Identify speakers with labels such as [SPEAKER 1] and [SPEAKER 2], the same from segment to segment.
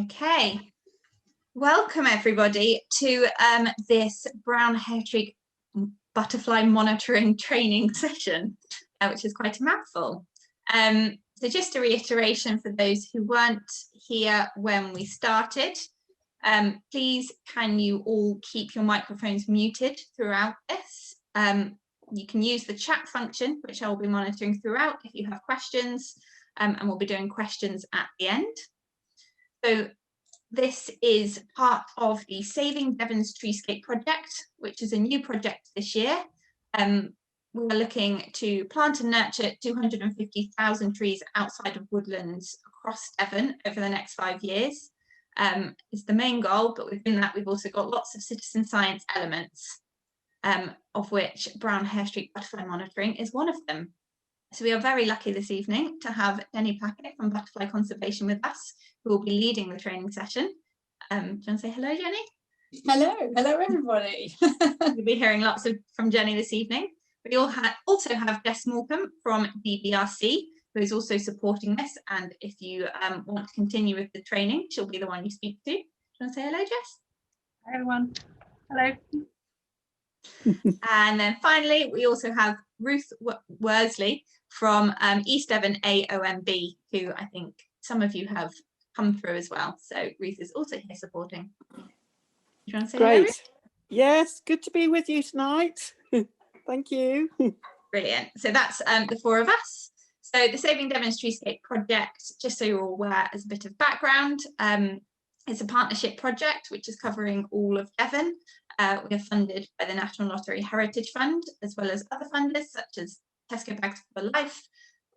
[SPEAKER 1] Okay, welcome everybody to this brown hairstreak butterfly monitoring training session, which is quite a mouthful. So just a reiteration for those who weren't here when we started, please can you all keep your microphones muted throughout this. You can use the chat function, which I'll be monitoring throughout if you have questions, and we'll be doing questions at the end. So this is part of the Saving Devon's Treescape project, which is a new project this year. We are looking to plant and nurture 250,000 trees outside of woodlands across Devon over the next 5 years. Is the main goal, but within that we've also got lots of citizen science elements, of which brown hairstreak butterfly monitoring is one of them. So we are very lucky this evening to have Jenny Packett from Butterfly Conservation with us, who will be leading the training session. Do you want to say hello, Jenny?
[SPEAKER 2] Hello everybody.
[SPEAKER 1] You'll be hearing lots from Jenny this evening. We also have Jess Morecambe from DBRC, who is also supporting this. And if you want to continue with the training, she'll be the one you speak to. Do you want to say hello, Jess?
[SPEAKER 3] Hi everyone. Hello.
[SPEAKER 1] And then finally, we also have Ruth Worsley from East Devon AOMB, who I think some of you have come through as well. So Ruth is also here supporting. Do you want to say
[SPEAKER 4] Great.
[SPEAKER 1] hello, Ruth?
[SPEAKER 4] Yes, good to be with you tonight. Thank you.
[SPEAKER 1] Brilliant. So that's the four of us. So the Saving Devon's Treescape project, just so you're all aware as a bit of background, it's a partnership project which is covering all of Devon. We are funded by the National Lottery Heritage Fund, as well as other funders such as Tesco Bags for Life,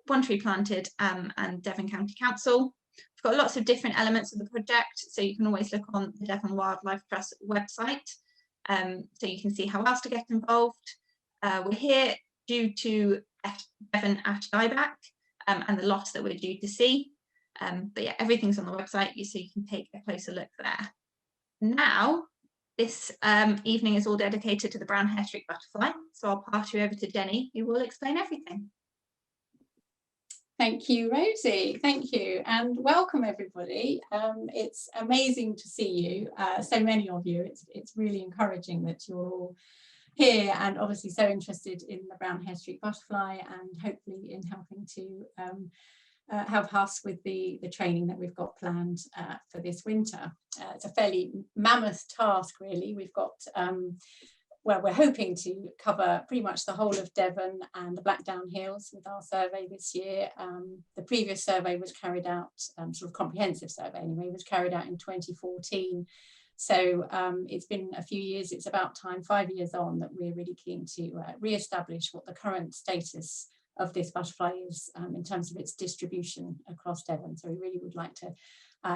[SPEAKER 1] One Tree Planted, and Devon County Council. We've got lots of different elements of the project, so you can always look on the Devon Wildlife Trust website, so you can see how else to get involved. We're here due to Devon ash dieback and the loss that we're due to see. But yeah, everything's on the website, so you can take a closer look there. Now, this evening is all dedicated to the brown hairstreak butterfly, so I'll pass you over to Jenny, who will explain everything.
[SPEAKER 2] Thank you, Rosie. Thank you, and welcome everybody. It's amazing to see you, so many of you. It's really encouraging that you're all here and obviously so interested in the brown hairstreak butterfly, and hopefully in helping to help us with the training that we've got planned for this winter. It's a fairly mammoth task, really. We've got, well, we're hoping to cover pretty much the whole of Devon and the Blackthorn Hills with our survey this year. The previous survey was carried out, sort of comprehensive survey anyway, was carried out in 2014. So it's been a few years, it's about time, 5 years on, that we're really keen to re-establish what the current status of this butterfly is in terms of its distribution across Devon. So we really would like to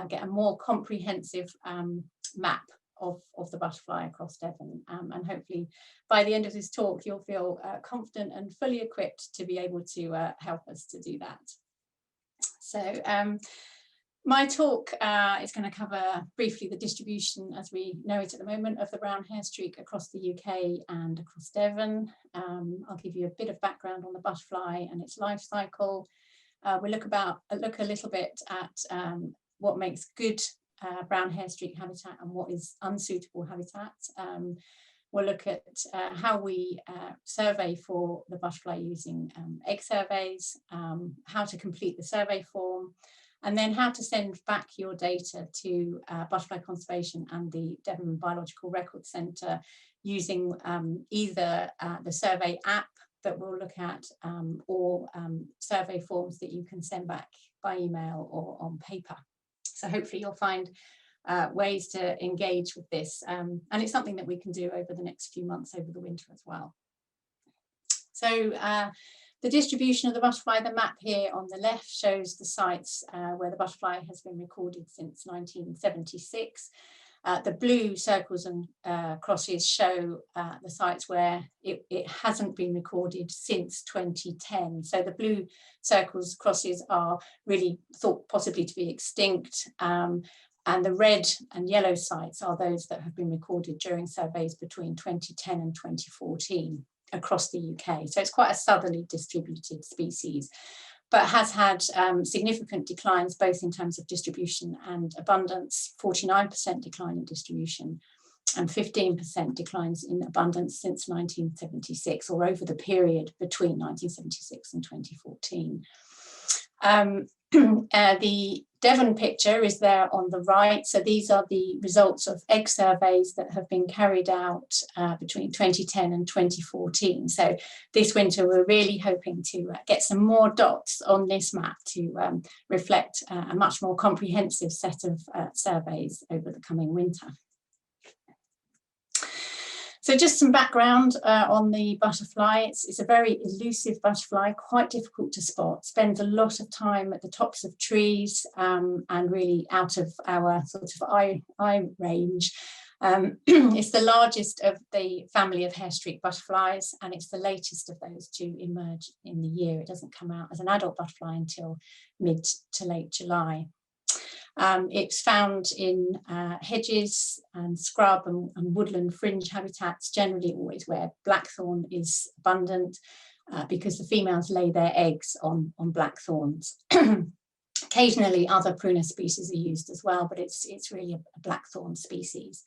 [SPEAKER 2] get a more comprehensive map of the butterfly across Devon, and hopefully by the end of this talk you'll feel confident and fully equipped to be able to help us to do that. So my talk is going to cover briefly the distribution as we know it at the moment of the brown hairstreak across the UK and across Devon. I'll give you a bit of background on the butterfly and its life cycle. We'll look a little bit at what makes good brown hairstreak habitat and what is unsuitable habitat. We'll look at how we survey for the butterfly using egg surveys, how to complete the survey form, and then how to send back your data to Butterfly Conservation and the Devon Biological Records Centre using either the survey app that we'll look at or survey forms that you can send back by email or on paper. So hopefully you'll find ways to engage with this, and it's something that we can do over the next few months over the winter as well. So the distribution of the butterfly, the map here on the left shows the sites where the butterfly has been recorded since 1976. The blue circles and crosses show the sites where it hasn't been recorded since 2010. So the blue circles, crosses are really thought possibly to be extinct, and the red and yellow sites are those that have been recorded during surveys between 2010 and 2014 across the UK. So it's quite a southerly distributed species. but has had significant declines both in terms of distribution and abundance, 49% decline in distribution and 15% declines in abundance since 1976, or over the period between 1976 and 2014. The Devon picture is there on the right. So these are the results of egg surveys that have been carried out between 2010 and 2014. So this winter, we're really hoping to get some more dots on this map to reflect a much more comprehensive set of surveys over the coming winter. So just some background on the butterfly. It's a very elusive butterfly, quite difficult to spot, spends a lot of time at the tops of trees and really out of our sort of eye range. It's the largest of the family of hairstreak butterflies, and it's the latest of those to emerge in the year. It doesn't come out as an adult butterfly until mid to late July. It's found in hedges and scrub and woodland fringe habitats, generally always where blackthorn is abundant, because the females lay their eggs on blackthorns. Occasionally other prunus species are used as well, but it's really a blackthorn species.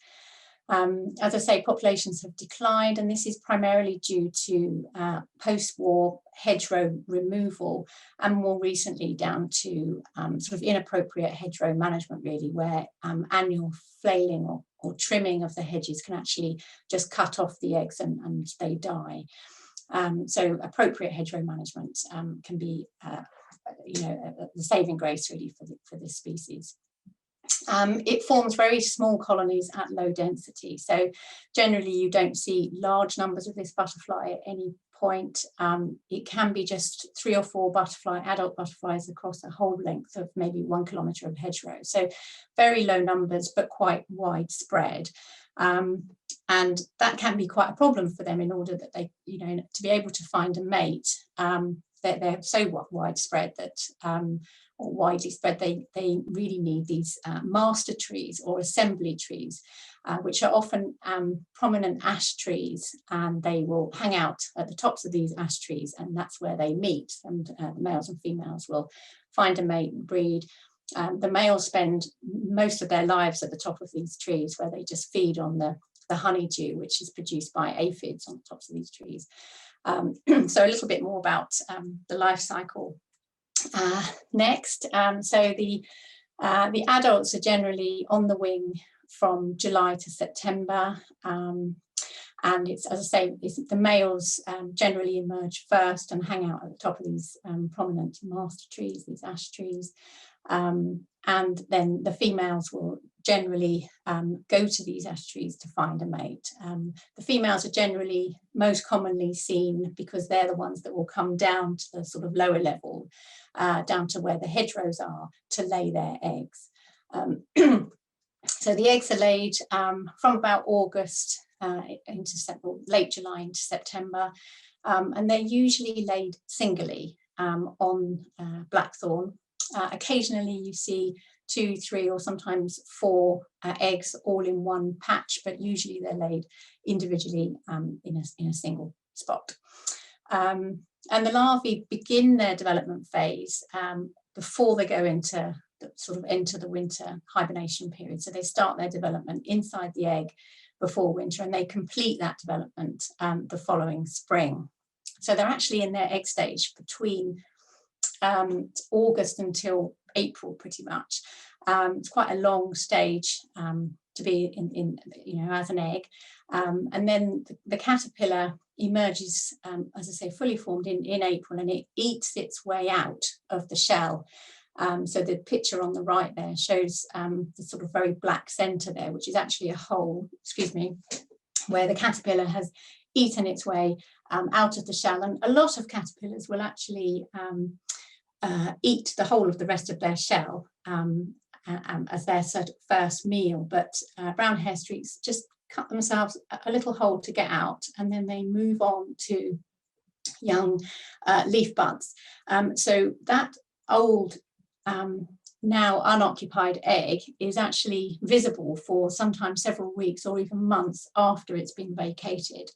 [SPEAKER 2] As I say, populations have declined, and this is primarily due to post-war hedgerow removal, and more recently down to sort of inappropriate hedgerow management, really, where annual flailing or trimming of the hedges can actually just cut off the eggs and they die. So appropriate hedgerow management can be the saving grace, really, for this species. It forms very small colonies at low density, so generally you don't see large numbers of this butterfly at any point. It can be just 3 or 4 adult butterflies across a whole length of maybe 1 kilometre of hedgerow, so very low numbers but quite widespread. And that can be quite a problem for them in order that they, to be able to find a mate. They're so widespread that or widely spread, they really need these master trees or assembly trees, which are often prominent ash trees, and they will hang out at the tops of these ash trees, and that's where they meet, and the males and females will find a mate and breed. The males spend most of their lives at the top of these trees, where they just feed on the honeydew, which is produced by aphids on the tops of these trees. So a little bit more about the life cycle next. So the adults are generally on the wing from July to September, and it's, as I say, the males generally emerge first and hang out at the top of these prominent master trees, these ash trees, and then the females will generally go to these ash trees to find a mate. The females are generally most commonly seen because they're the ones that will come down to the sort of lower level, down to where the hedgerows are, to lay their eggs. So the eggs are laid from about August into late July into September, and they're usually laid singly on blackthorn. Occasionally you see 2, 3 or sometimes 4 eggs all in one patch, but usually they're laid individually in a single spot. And the larvae begin their development phase before they go into the winter hibernation period. So they start their development inside the egg before winter, and they complete that development the following spring. So they're actually in their egg stage between August until April, pretty much. It's quite a long stage to be in as an egg, and then the caterpillar emerges, as I say, fully formed in April, and it eats its way out of the shell. So the picture on the right there shows the sort of very black centre there, which is actually a hole, where the caterpillar has eaten its way out of the shell. And a lot of caterpillars will actually eat the whole of the rest of their shell as their sort of first meal, but brown hairstreaks just cut themselves a little hole to get out, and then they move on to young leaf buds. So that old now unoccupied egg is actually visible for sometimes several weeks or even months after it's been vacated.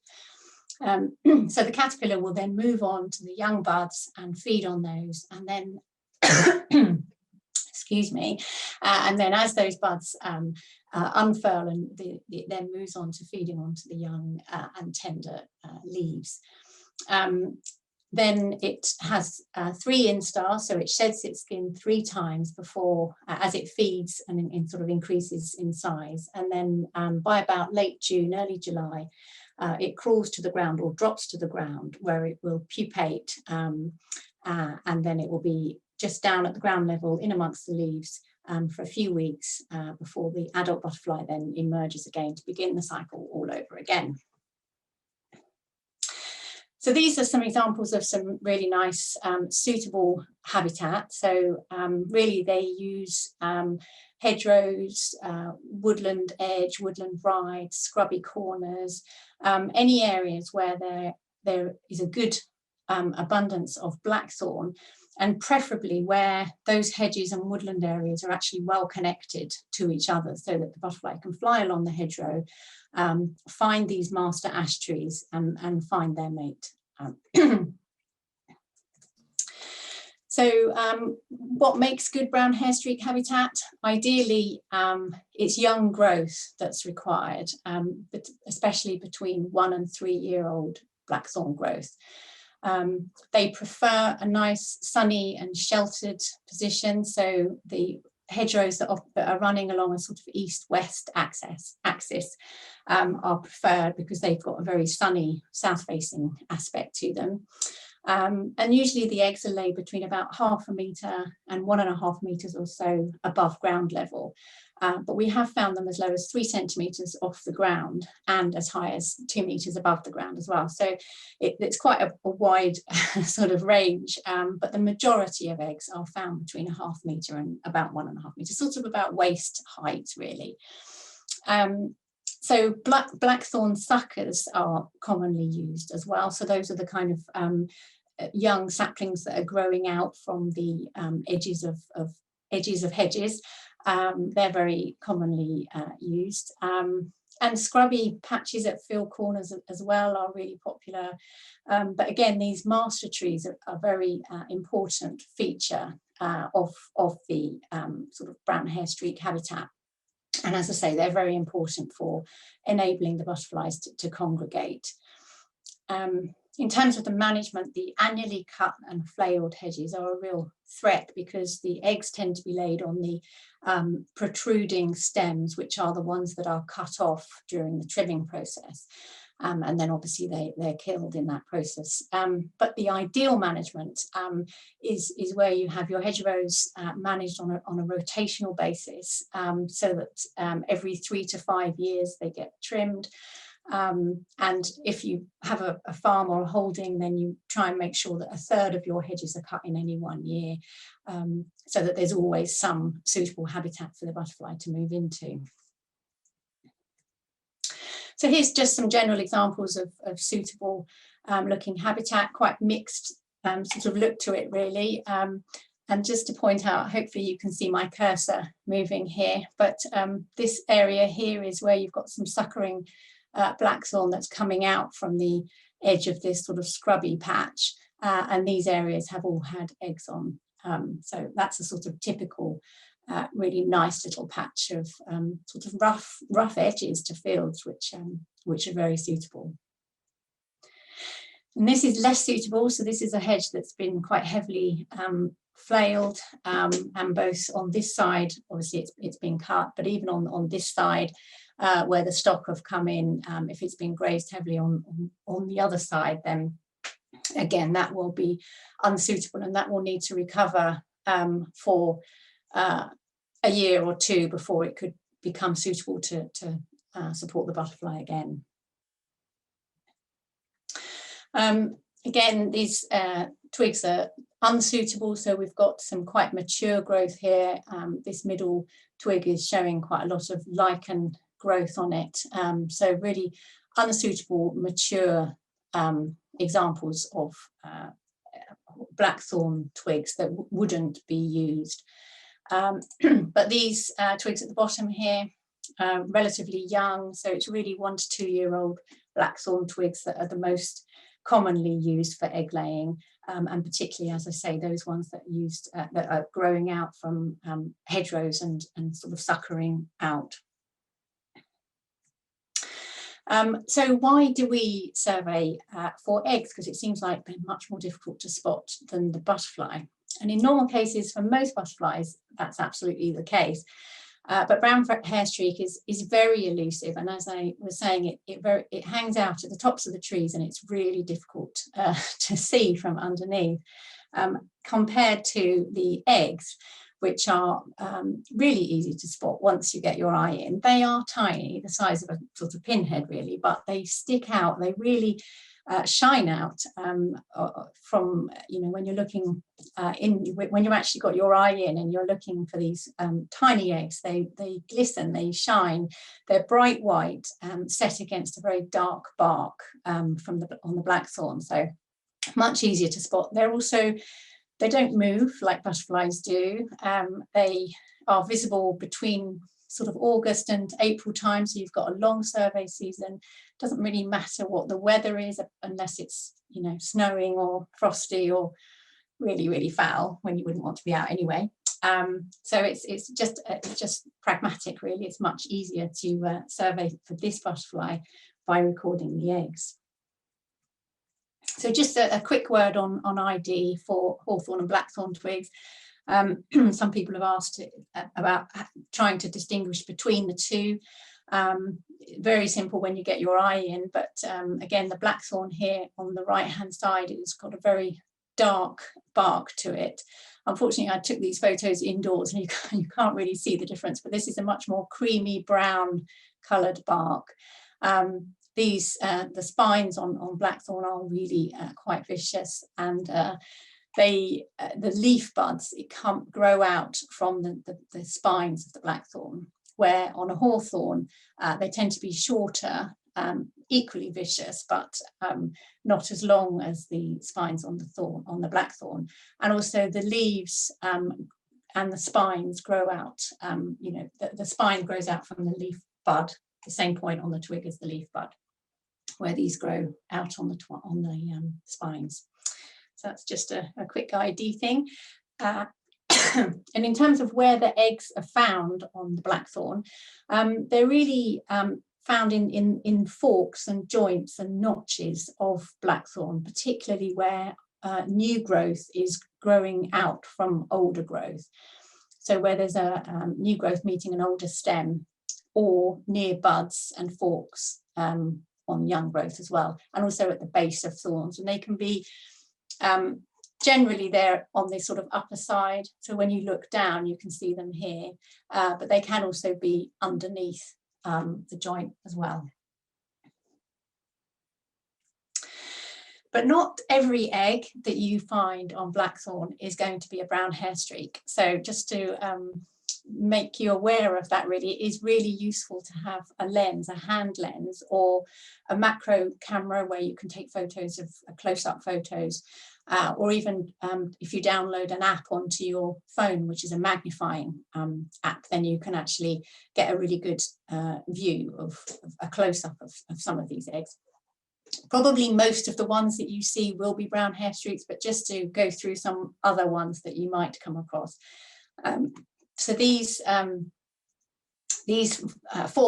[SPEAKER 2] So the caterpillar will then move on to the young buds and feed on those, and then excuse me, and then as those buds unfurl, and it then moves on to feeding onto the young and tender leaves. Then it has 3 instars, so it sheds its skin 3 times before, as it feeds and sort of increases in size. And then by about late June, early July, it crawls to the ground or drops to the ground, where it will pupate, and then it will be just down at the ground level in amongst the leaves for a few weeks before the adult butterfly then emerges again to begin the cycle all over again. So these are some examples of some really nice suitable habitat. So really they use hedgerows, woodland edge, woodland ride, scrubby corners, any areas where there is a good abundance of blackthorn, and preferably where those hedges and woodland areas are actually well connected to each other, so that the butterfly can fly along the hedgerow, find these master ash trees and find their mate. So what makes good brown hairstreak habitat? Ideally, it's young growth that's required, but especially between 1 and 3 year old blackthorn growth. They prefer a nice sunny and sheltered position, so the hedgerows that are running along a sort of east-west axis are preferred because they've got a very sunny south-facing aspect to them. And usually the eggs are laid between about 1/2 metre and 1.5 metres or so above ground level. But we have found them as low as 3 centimetres off the ground and as high as 2 metres above the ground as well. So it's quite a wide sort of range, but the majority of eggs are found between 1/2 metre and about 1.5 metres, sort of about waist height really. So blackthorn suckers are commonly used as well. So those are the kind of young saplings that are growing out from the edges of hedges. They're very commonly used. And scrubby patches at field corners as well are really popular. But again, these master trees are a very important feature of the sort of brown hairstreak habitat. And as I say, they're very important for enabling the butterflies to congregate. In terms of the management, the annually cut and flailed hedges are a real threat because the eggs tend to be laid on the protruding stems, which are the ones that are cut off during the trimming process. And then obviously they're killed in that process. But the ideal management is where you have your hedgerows managed on a rotational basis, so that every 3 to 5 years they get trimmed. And if you have a farm or a holding, then you try and make sure that 1/3 of your hedges are cut in any 1 year, so that there's always some suitable habitat for the butterfly to move into. So here's just some general examples of suitable looking habitat, quite mixed sort of look to it really. And just to point out, hopefully you can see my cursor moving here, but this area here is where you've got some suckering blackthorn that's coming out from the edge of this sort of scrubby patch, and these areas have all had eggs on. So that's a sort of typical really nice little patch of sort of rough edges to fields, which are very suitable. And this is less suitable, so this is a hedge that's been quite heavily flailed, and both on this side, obviously it's been cut, but even on this side where the stock have come in, if it's been grazed heavily on the other side, then again that will be unsuitable, and that will need to recover for a year or 2 before it could become suitable to support the butterfly again. Again, these twigs are unsuitable, so we've got some quite mature growth here. This middle twig is showing quite a lot of lichen growth on it, so really unsuitable mature examples of blackthorn twigs that wouldn't be used. But these twigs at the bottom here, relatively young, so it's really 1 to 2 year old blackthorn twigs that are the most commonly used for egg laying, and particularly, as I say, those ones that are used that are growing out from hedgerows and sort of suckering out. So why do we survey for eggs? Because it seems like they're much more difficult to spot than the butterfly. And in normal cases, for most butterflies, that's absolutely the case. But brown hairstreak is very elusive, and as I was saying, it hangs out at the tops of the trees, and it's really difficult to see from underneath, compared to the eggs, which are really easy to spot once you get your eye in. They are tiny, the size of a sort of pinhead really, but they stick out. They really shine out from, you know, when you're looking when you've actually got your eye in and you're looking for these tiny eggs. They glisten, they shine, they're bright white, set against a very dark bark on the blackthorn, so much easier to spot. They don't move like butterflies do. They are visible between sort of August and April time, so you've got a long survey season. Doesn't really matter what the weather is, unless it's, you know, snowing or frosty or really, really foul, when you wouldn't want to be out anyway. So it's just pragmatic really. It's much easier to survey for this butterfly by recording the eggs. So just a quick word on ID for hawthorn and blackthorn twigs. Some people have asked about trying to distinguish between the two. Very simple when you get your eye in, but again, the blackthorn here on the right hand side, it's got a very dark bark to it. Unfortunately, I took these photos indoors and you can't really see the difference, but this is a much more creamy brown coloured bark. The spines on blackthorn are really quite vicious, and the leaf buds grow out from the spines of the blackthorn, where on a hawthorn they tend to be shorter, equally vicious, but not as long as the spines on the blackthorn. And also the leaves and the spines grow out, you know, the spine grows out from the leaf bud, the same point on the twig as the leaf bud, where these grow out on the spines. So that's just a quick ID thing. And in terms of where the eggs are found on the blackthorn, they're really found in forks and joints and notches of blackthorn, particularly where new growth is growing out from older growth. So where there's a new growth meeting an older stem, or near buds and forks on young growth as well, and also at the base of thorns. And they can be generally they're on this sort of upper side, so when you look down you can see them here, but they can also be underneath the joint as well. But not every egg that you find on blackthorn is going to be a brown hairstreak. So just to make you aware of that, really, it is really useful to have a lens, a hand lens, or a macro camera where you can take photos of close-up photos, or even if you download an app onto your phone, which is a magnifying app, then you can actually get a really good view of a close-up of some of these eggs. Probably most of the ones that you see will be brown hairstreaks, but just to go through some other ones that you might come across. So these 4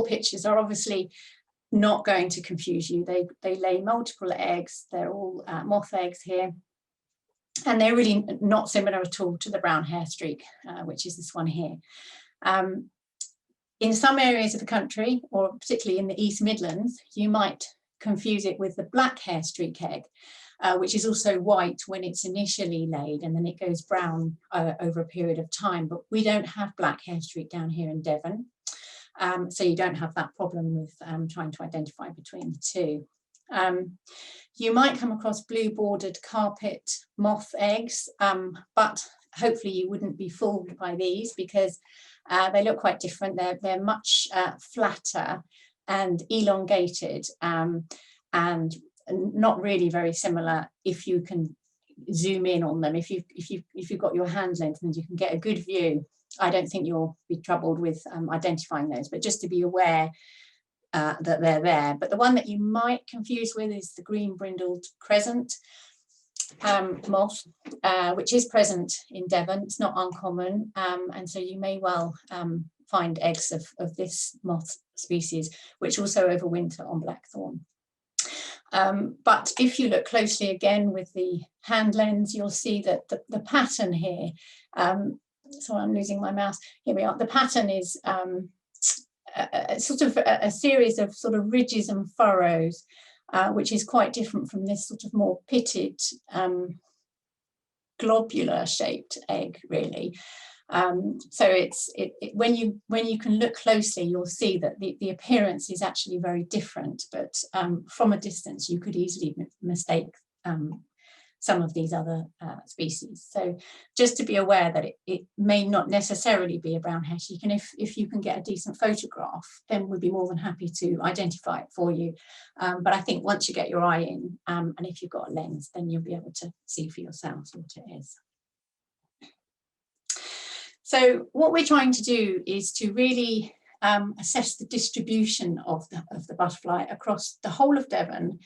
[SPEAKER 2] pictures are obviously not going to confuse you. They lay multiple eggs. They're all moth eggs here, and they're really not similar at all to the brown hairstreak, which is this one here. In some areas of the country, or particularly in the East Midlands, you might confuse it with the black hairstreak egg, which is also white when it's initially laid, and then it goes brown over a period of time. But we don't have black hairstreak down here in Devon, so you don't have that problem with trying to identify between the two. You might come across blue bordered carpet moth eggs, but hopefully you wouldn't be fooled by these, because they look quite different. They're much flatter and elongated, and not really very similar if you can zoom in on them. If you've got your hand lens and you can get a good view, I don't think you'll be troubled with identifying those. But just to be aware, that they're there. But the one that you might confuse with is the green brindled crescent moth, which is present in Devon. It's not uncommon, and so you may well find eggs of this moth species, which also overwinter on Blackthorn. But if you look closely again with the hand lens, you'll see that the pattern here, so I'm losing my mouse, here we are, the pattern is sort of a series of sort of ridges and furrows, which is quite different from this sort of more pitted globular shaped egg, really. So when you can look closely, you'll see that the appearance is actually very different, but from a distance you could easily mistake some of these other species. So just to be aware that it may not necessarily be a brown hairstreak, and if you can get a decent photograph, then we'd be more than happy to identify it for you. But I think once you get your eye in, and if you've got a lens, then you'll be able to see for yourselves what it is. So what we're trying to do is to really assess the distribution of the butterfly across the whole of Devon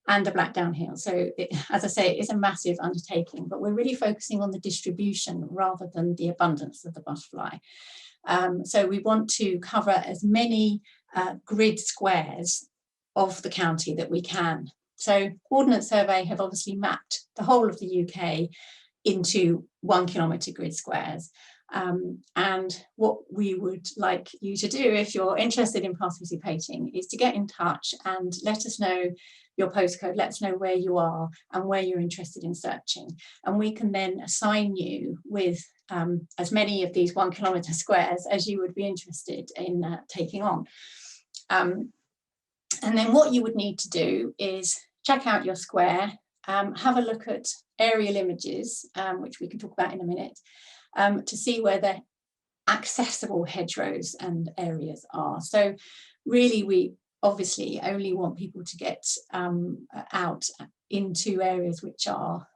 [SPEAKER 2] and the Black Downhill. So as I say, it is a massive undertaking, but we're really focusing on the distribution rather than the abundance of the butterfly. So we want to cover as many grid squares of the county that we can. So Ordnance Survey have obviously mapped the whole of the UK into 1 kilometre grid squares. And what we would like you to do, if you're interested in participating, is to get in touch and let us know your postcode, let us know where you are and where you're interested in searching. And we can then assign you with as many of these 1 kilometre squares as you would be interested in taking on. And then what you would need to do is check out your square, have a look at aerial images, which we can talk about in a minute, to see where the accessible hedgerows and areas are. So really we obviously only want people to get out into areas which are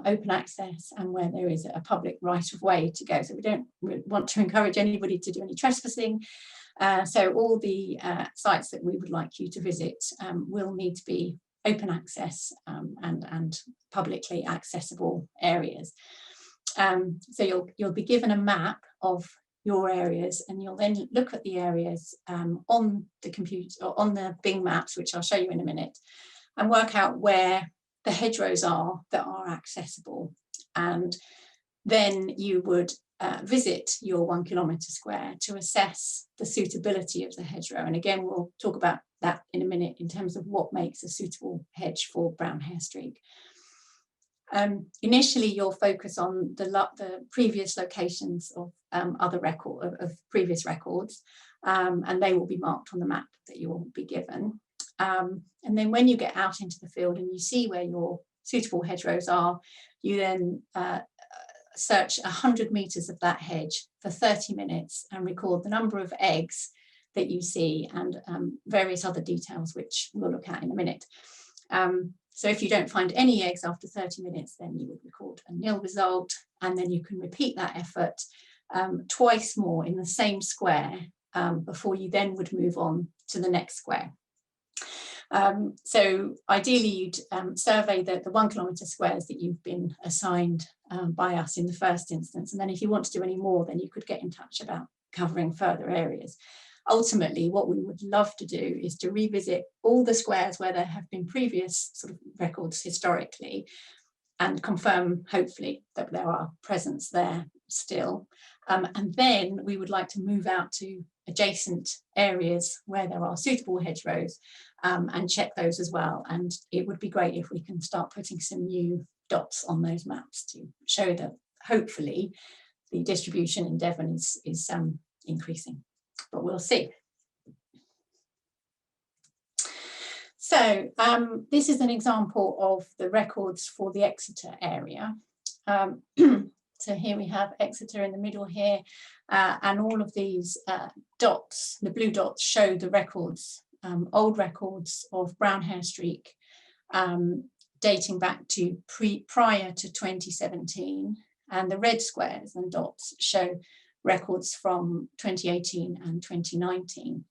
[SPEAKER 2] open access and where there is a public right of way to go. So we don't want to encourage anybody to do any trespassing. So all the sites that we would like you to visit will need to be open access and publicly accessible areas. So you'll be given a map of your areas, and you'll then look at the areas on the computer or on the Bing maps, which I'll show you in a minute, and work out where the hedgerows are that are accessible. And then you would visit your 1 kilometre square to assess the suitability of the hedgerow. And again, we'll talk about that in a minute in terms of what makes a suitable hedge for brown hairstreak. Initially, you'll focus on the previous locations of previous records, and they will be marked on the map that you will be given. And then when you get out into the field and you see where your suitable hedgerows are, you then search 100 metres of that hedge for 30 minutes and record the number of eggs that you see and various other details, which we'll look at in a minute. So if you don't find any eggs after 30 minutes, then you would record a nil result, and then you can repeat that effort twice more in the same square before you then would move on to the next square. So ideally you'd survey the 1 kilometre squares that you've been assigned by us in the first instance, and then if you want to do any more, then you could get in touch about covering further areas. Ultimately, what we would love to do is to revisit all the squares where there have been previous sort of records historically and confirm, hopefully, that there are presents there still. And then we would like to move out to adjacent areas where there are suitable hedgerows and check those as well. And it would be great if we can start putting some new dots on those maps to show that hopefully the distribution in Devon is increasing. But we'll see. So this is an example of the records for the Exeter area. So here we have Exeter in the middle here, and all of these dots, the blue dots, show the records, old records of brown hairstreak dating back to prior to 2017, and the red squares and dots show records from 2018 and 2019.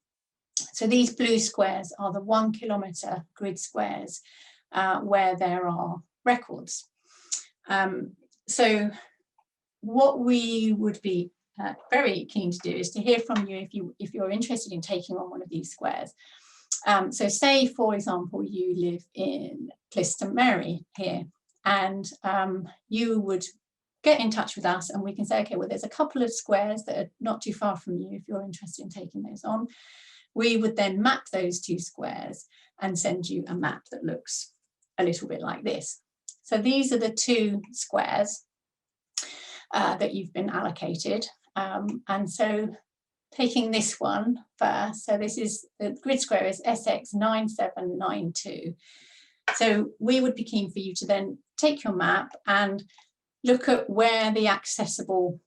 [SPEAKER 2] So these blue squares are the 1 kilometre grid squares where there are records. So what we would be very keen to do is to hear from you if you're interested in taking on one of these squares. So say, for example, you live in Clifton Mary here, and you would get in touch with us and we can say, okay, well, there's a couple of squares that are not too far from you if you're interested in taking those on. We would then map those 2 squares and send you a map that looks a little bit like this. So these are the 2 squares that you've been allocated. And so taking this one first, so this is, the grid square is SX9792. So we would be keen for you to then take your map and look at where the accessible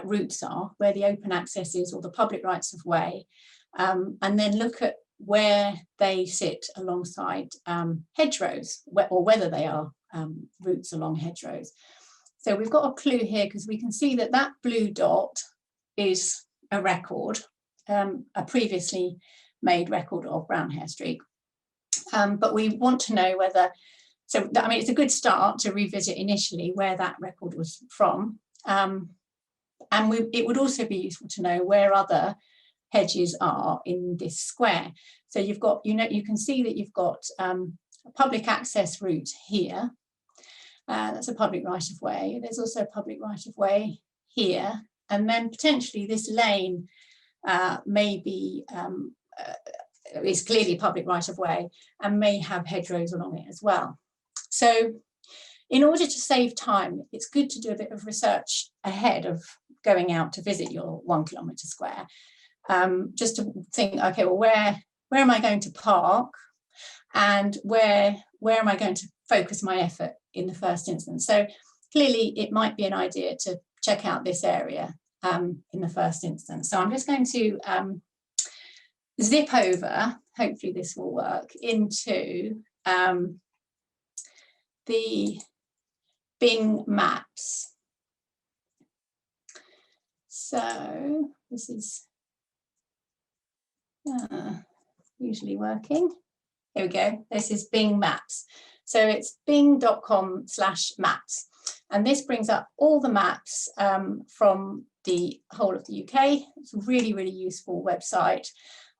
[SPEAKER 2] routes are, where the open access is or the public rights of way, and then look at where they sit alongside hedgerows, or whether they are routes along hedgerows. So we've got a clue here because we can see that that blue dot is a record, a previously made record of brown hairstreak. But we want to know whether, so I mean, it's a good start to revisit initially where that record was from. And it would also be useful to know where other hedges are in this square. So you've got, you can see that you've got a public access route here. That's a public right of way. There's also a public right of way here. And then potentially this lane may be, is clearly public right of way and may have hedgerows along it as well. So in order to save time, it's good to do a bit of research ahead of going out to visit your 1 kilometre square. Just to think, okay, well, where am I going to park, and where am I going to focus my effort in the first instance? So clearly it might be an idea to check out this area in the first instance. So I'm just going to zip over, hopefully this will work, into the Bing Maps. So this is usually working. Here we go. This is Bing Maps. So it's bing.com/maps. And this brings up all the maps from the whole of the UK. It's a really, really useful website.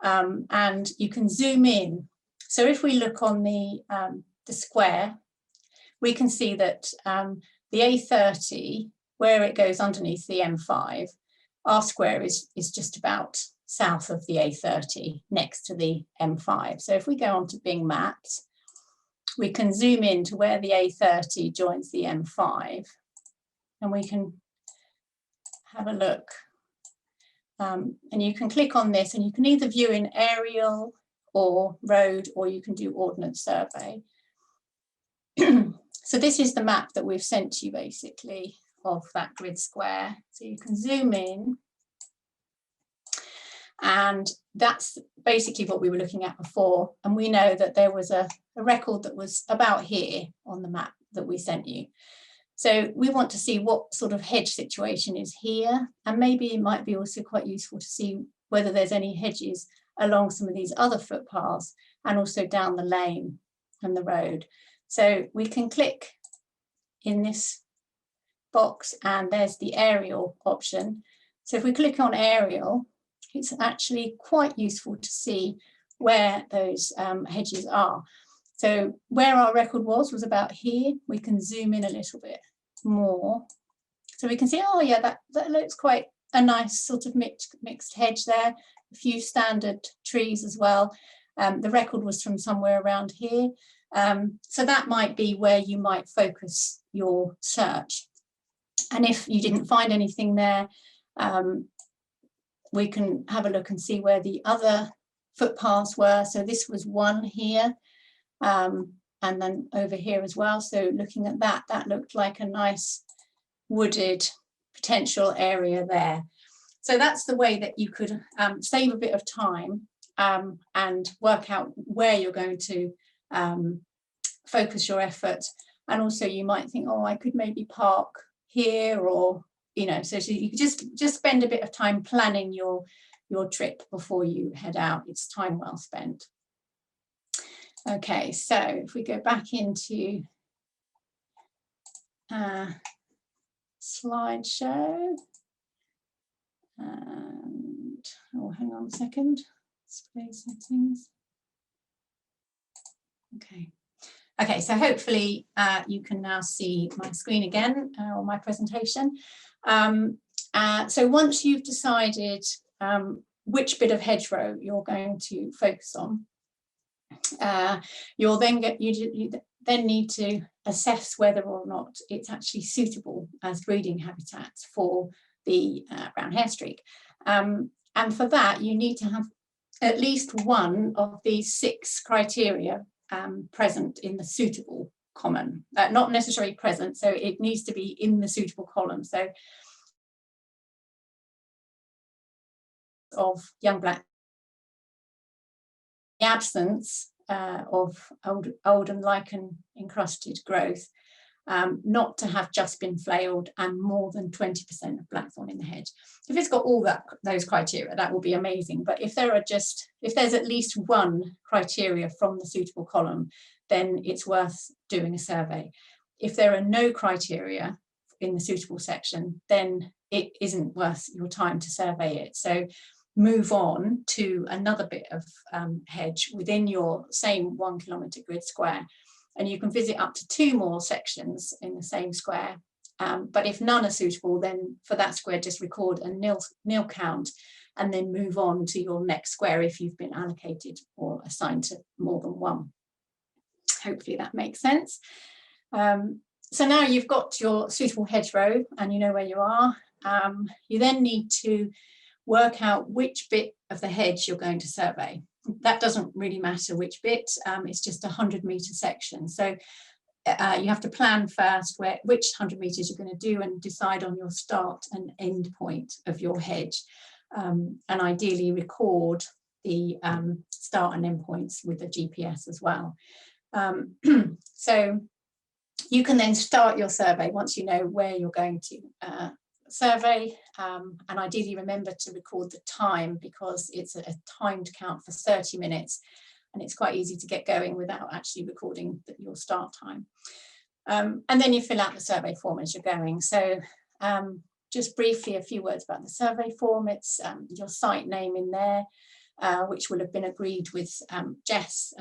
[SPEAKER 2] And you can zoom in. So if we look on the square, we can see that the A30, where it goes underneath the M5, our square is just about south of the A30, next to the M5. So if we go on to Bing Maps, we can zoom in to where the A30 joins the M5, and we can have a look. And you can click on this and you can either view in aerial or road, or you can do ordnance survey. So this is the map that we've sent you basically of that grid square. So you can zoom in, and that's basically what we were looking at before. And we know that there was a record that was about here on the map that we sent you. So we want to see what sort of hedge situation is here, and maybe it might be also quite useful to see whether there's any hedges along some of these other footpaths and also down the lane and the road. So we can click in this box and there's the aerial option. So if we click on aerial, it's actually quite useful to see where those hedges are. So where our record was about here. We can zoom in a little bit more. So we can see, oh yeah, that looks quite a nice sort of mixed hedge there. A few standard trees as well. The record was from somewhere around here. So that might be where you might focus your search. And if you didn't find anything there, we can have a look and see where the other footpaths were. So this was one here, and then over here as well. So looking at that, that looked like a nice wooded potential area there. So that's the way that you could save a bit of time and work out where you're going to focus your effort. And also you might think, oh, I could maybe park here, or, you know, so you could just spend a bit of time planning your your trip before you head out. It's time well spent. Okay, so if we go back into slideshow, and oh, hang on a second, display settings. Okay, so hopefully you can now see my screen again, or my presentation. So once you've decided which bit of hedgerow you're going to focus on, you'll then you then need to assess whether or not it's actually suitable as breeding habitat for the brown hairstreak. And for that, you need to have at least one of these 6 criteria present in the suitable column, not necessarily present, so it needs to be in the suitable column. So of young black, the absence of old and lichen encrusted growth, not to have just been flailed, and more than 20% of blackthorn in the hedge. If it's got all those criteria, that will be amazing. But if there's at least one criteria from the suitable column, then it's worth doing a survey. If there are no criteria in the suitable section, then it isn't worth your time to survey it. So move on to another bit of hedge within your same 1 kilometre grid square, and you can visit up to 2 more sections in the same square. But if none are suitable, then for that square just record a nil count, and then move on to your next square if you've been allocated or assigned to more than one. Hopefully that makes sense. So now you've got your suitable hedgerow and you know where you are. You then need to work out which bit of the hedge you're going to survey. That doesn't really matter which bit, it's just a 100-metre section. So you have to plan first which 100 metres you're going to do, and decide on your start and end point of your hedge, and ideally record the start and end points with a GPS as well. So you can then start your survey once you know where you're going to survey, and ideally remember to record the time, because it's a timed count for 30 minutes and it's quite easy to get going without actually recording your start time. And then you fill out the survey form as you're going. So just briefly a few words about the survey form. It's your site name in there, which will have been agreed with Jess,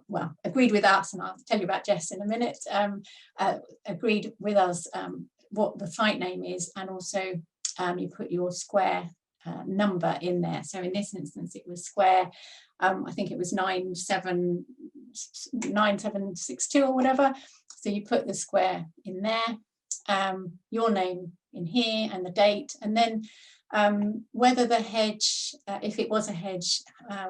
[SPEAKER 2] well, agreed with us, and I'll tell you about Jess in a minute, agreed with us what the site name is, and also you put your square number in there. So in this instance it was square, I think it was 9762 or whatever. So you put the square in there, your name in here and the date, and then whether the hedge, if it was a hedge,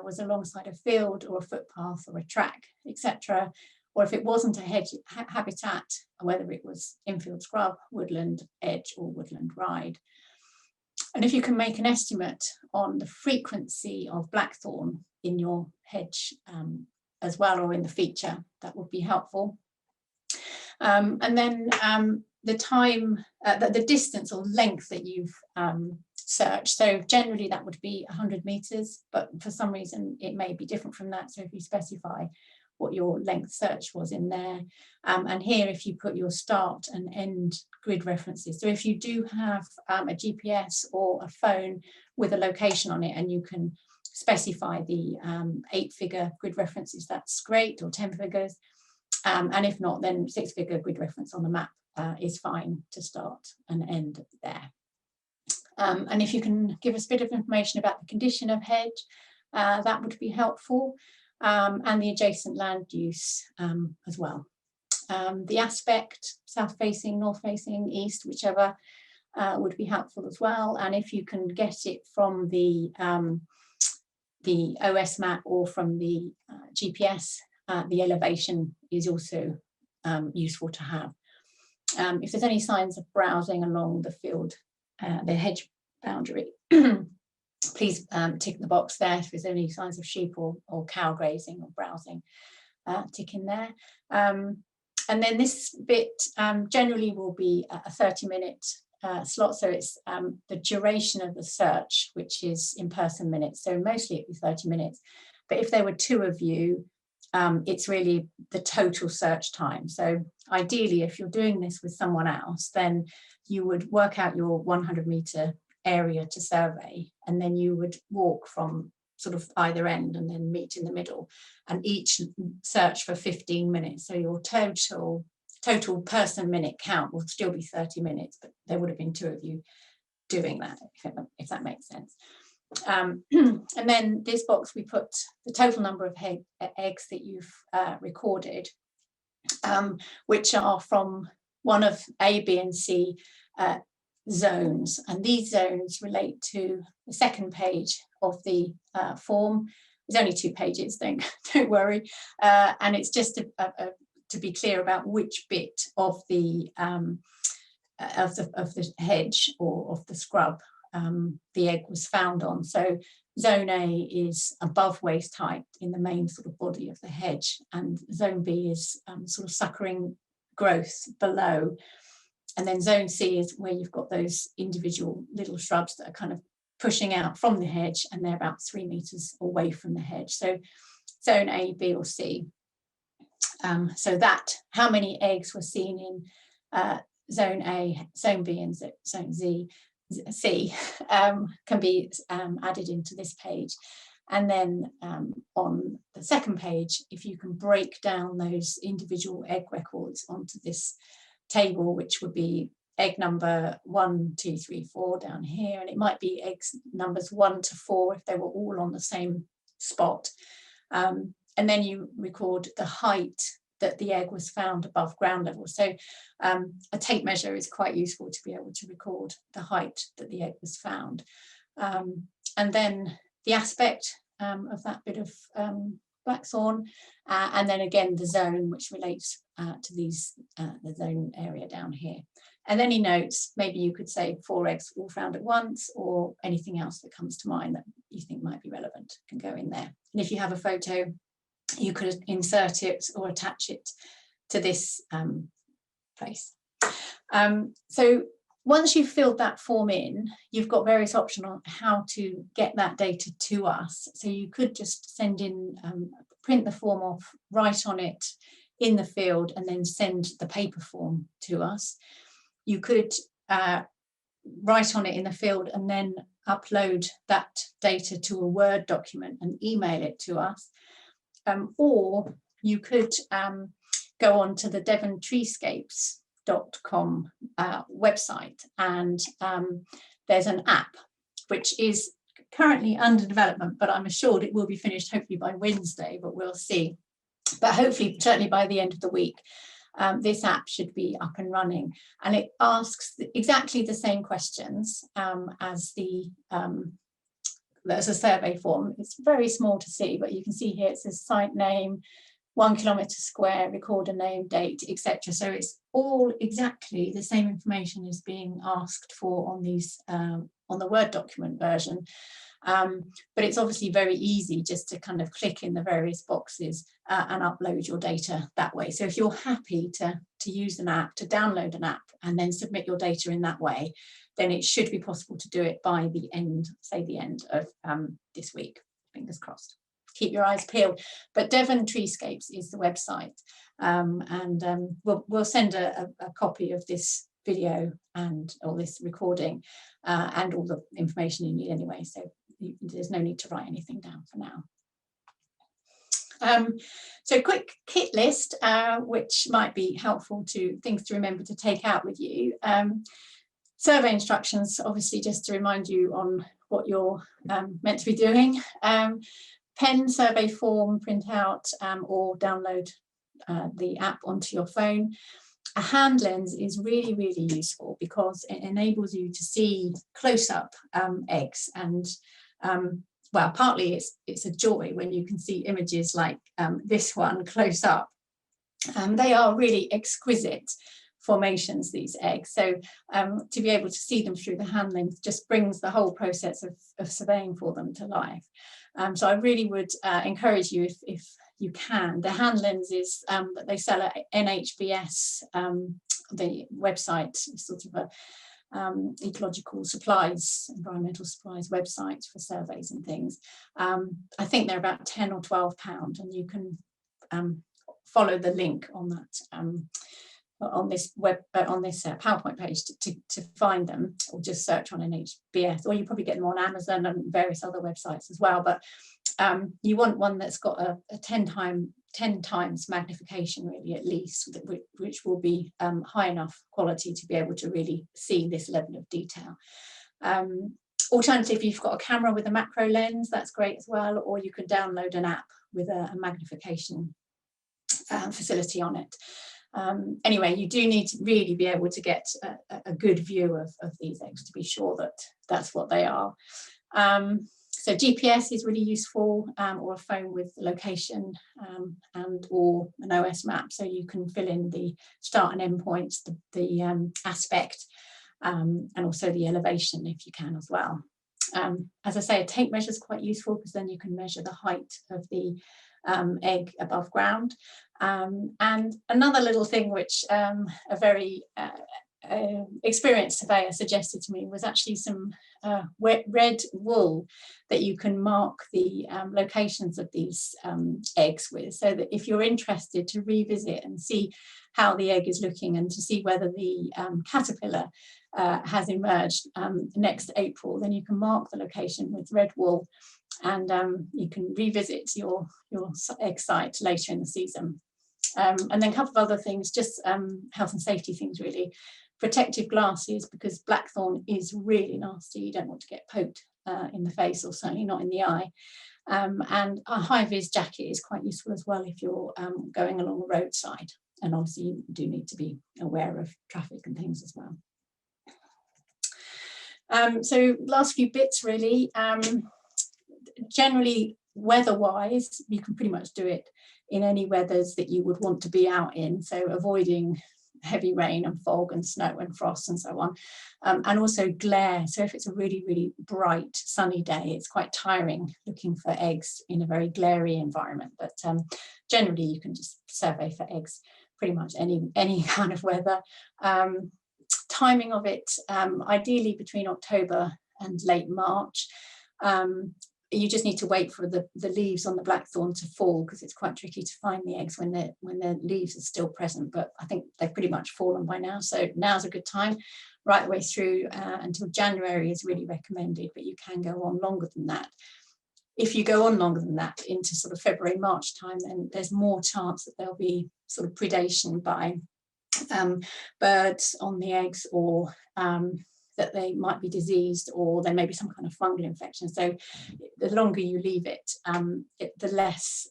[SPEAKER 2] was alongside a field or a footpath or a track, etc., or if it wasn't a hedge habitat, whether it was infield scrub, woodland edge or woodland ride. And if you can make an estimate on the frequency of blackthorn in your hedge as well, or in the feature, that would be helpful. And then the time, the distance or length that you've searched. So generally that would be 100 meters, but for some reason it may be different from that. So if you specify what your length search was in there, and here if you put your start and end grid references. So if you do have a GPS or a phone with a location on it and you can specify the 8-figure grid references, that's great, or 10 figures. And if not, then 6-figure grid reference on the map is fine to start and end there. And if you can give us a bit of information about the condition of hedge, that would be helpful, and the adjacent land use as well. The aspect, south facing, north facing, east, whichever, would be helpful as well. And if you can get it from the OS map or from the GPS, the elevation is also useful to have. If there's any signs of browsing along the field, the hedge boundary, please tick the box there. If there's any signs of sheep or cow grazing or browsing, tick in there. And then this bit generally will be a 30-minute slots. So it's the duration of the search, which is in person minutes. So mostly it'd be 30 minutes. But if there were 2 of you, it's really the total search time. So ideally, if you're doing this with someone else, then you would work out your 100-meter area to survey, and then you would walk from sort of either end and then meet in the middle, and each search for 15 minutes. So your total person minute count will still be 30 minutes, but there would have been 2 of you doing that, if that makes sense. And then this box, we put the total number of eggs that you've recorded, which are from one of A, B and C zones, and these zones relate to the second page of the form. There's only 2 pages, don't worry, and it's just to be clear about which bit of the hedge or of the scrub the egg was found on. So zone A is above waist height in the main sort of body of the hedge, and zone B is sort of suckering growth below. And then zone C is where you've got those individual little shrubs that are kind of pushing out from the hedge, and they're about 3 meters away from the hedge. So zone A, B or C. So that, how many eggs were seen in zone A, zone B and zone C can be added into this page. And then on the second page, if you can break down those individual egg records onto this table, which would be egg number 1, 2, 3, 4 down here, and it might be eggs numbers 1 to 4 if they were all on the same spot. And then you record the height that the egg was found above ground level. So a tape measure is quite useful to be able to record the height that the egg was found. And then the aspect of that bit of Blackthorn, and then again the zone, which relates to these the zone area down here. And any notes, maybe you could say 4 eggs all found at once, or anything else that comes to mind that you think might be relevant can go in there. And if you have a photo, you could insert it or attach it to this place. So once you've filled that form in, you've got various options on how to get that data to us. So you could just send in, print the form off, write on it in the field, and then send the paper form to us. You could write on it in the field and then upload that data to a Word document and email it to us. Or you could go on to the Devon Treescapes.com website, and there's an app which is currently under development, but I'm assured it will be finished hopefully by Wednesday, but we'll see. But hopefully, certainly by the end of the week, this app should be up and running, and it asks exactly the same questions as there's a survey form. It's very small to see, but you can see here it says site name, 1 kilometre square, recorder name, date, etc. So it's all exactly the same information is being asked for on these on the Word document version. But it's obviously very easy just to kind of click in the various boxes and upload your data that way. So if you're happy to use an app, to download an app and then submit your data in that way, then it should be possible to do it by the end, say the end of this week, fingers crossed. Keep your eyes peeled. But Devon Treescapes is the website, and we'll send a copy of this video and all this recording and all the information you need anyway, so there's no need to write anything down for now. So quick kit list, which might be helpful to things to remember to take out with you. Survey instructions, obviously, just to remind you on what you're meant to be doing. Pen, survey form, print out or download the app onto your phone. A hand lens is really, really useful because it enables you to see close-up eggs, and well, partly it's a joy when you can see images like this one close up. They are really exquisite formations, these eggs, so to be able to see them through the hand lens just brings the whole process of surveying for them to life. So I really would encourage you, if you can, the hand lenses that they sell at NHBS, the website, sort of ecological supplies, environmental supplies websites for surveys and things. I think they're about £10 or £12, and you can follow the link on that on this PowerPoint page to find them, or just search on NHBS, or you probably get them on Amazon and various other websites as well. But you want one that's got a 10 times magnification, really, at least, which will be high enough quality to be able to really see this level of detail. Alternatively, if you've got a camera with a macro lens, that's great as well, or you can download an app with a magnification facility on it. Anyway, you do need to really be able to get a good view of these eggs to be sure that that's what they are. So GPS is really useful, or a phone with location, and or an OS map, so you can fill in the start and end points, the aspect, and also the elevation if you can as well. As I say, a tape measure is quite useful, because then you can measure the height of the egg above ground. And another little thing which a very experienced surveyor suggested to me was actually some red wool that you can mark the locations of these eggs with, so that if you're interested to revisit and see how the egg is looking, and to see whether the caterpillar has emerged next April, then you can mark the location with red wool, and you can revisit your egg site later in the season. And then a couple of other things, just health and safety things really. Protective glasses, because blackthorn is really nasty. You don't want to get poked in the face, or certainly not in the eye. And a high-vis jacket is quite useful as well if you're going along a roadside. And obviously you do need to be aware of traffic and things as well. So last few bits really. Generally, weather-wise, you can pretty much do it in any weathers that you would want to be out in. So avoiding heavy rain and fog and snow and frost and so on, and also glare. So if it's a really, really bright sunny day, it's quite tiring looking for eggs in a very glary environment. But generally you can just survey for eggs pretty much any kind of weather. Timing of it, ideally between October and late March. You just need to wait for the leaves on the blackthorn to fall, because it's quite tricky to find the eggs when their leaves are still present, but I think they've pretty much fallen by now. So now's a good time, right the way through until January is really recommended, but you can go on longer than that. If you go on longer than that into sort of February, March time, then there's more chance that there'll be sort of predation by birds on the eggs, or that they might be diseased, or there may be some kind of fungal infection. So the longer you leave it, the less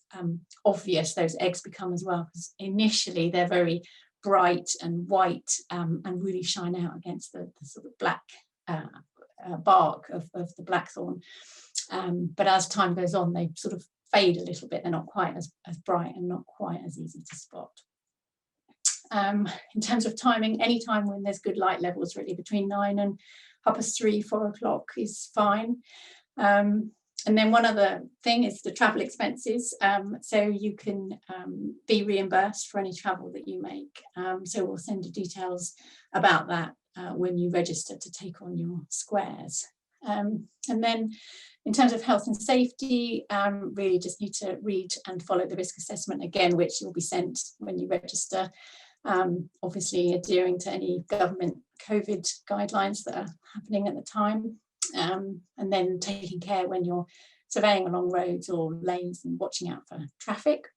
[SPEAKER 2] obvious those eggs become as well, because initially they're very bright and white, and really shine out against the sort of black bark of the blackthorn. But as time goes on, they sort of fade a little bit. They're not quite as bright and not quite as easy to spot. In terms of timing, any time when there's good light levels, really between 9 and 3, 4 o'clock is fine. And then one other thing is the travel expenses. So you can be reimbursed for any travel that you make. So we'll send you details about that when you register to take on your squares. And then in terms of health and safety, really just need to read and follow the risk assessment again, which will be sent when you register. Obviously adhering to any government COVID guidelines that are happening at the time, and then taking care when you're surveying along roads or lanes and watching out for traffic.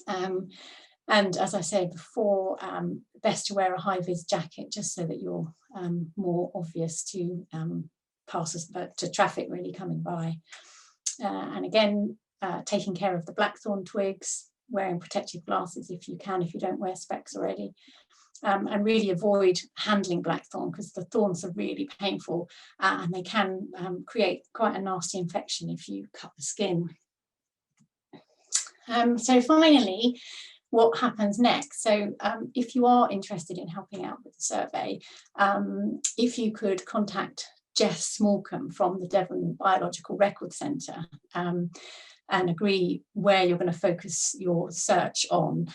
[SPEAKER 2] And as I said before, best to wear a high-vis jacket, just so that you're more obvious to passers, but to traffic really coming by. And again, taking care of the blackthorn twigs, wearing protective glasses if you can, if you don't wear specs already, and really avoid handling blackthorn, because the thorns are really painful, and they can create quite a nasty infection if you cut the skin. So finally, what happens next? So if you are interested in helping out with the survey, if you could contact Jess Smallcombe from the Devon Biological Record Centre, and agree where you're going to focus your search on.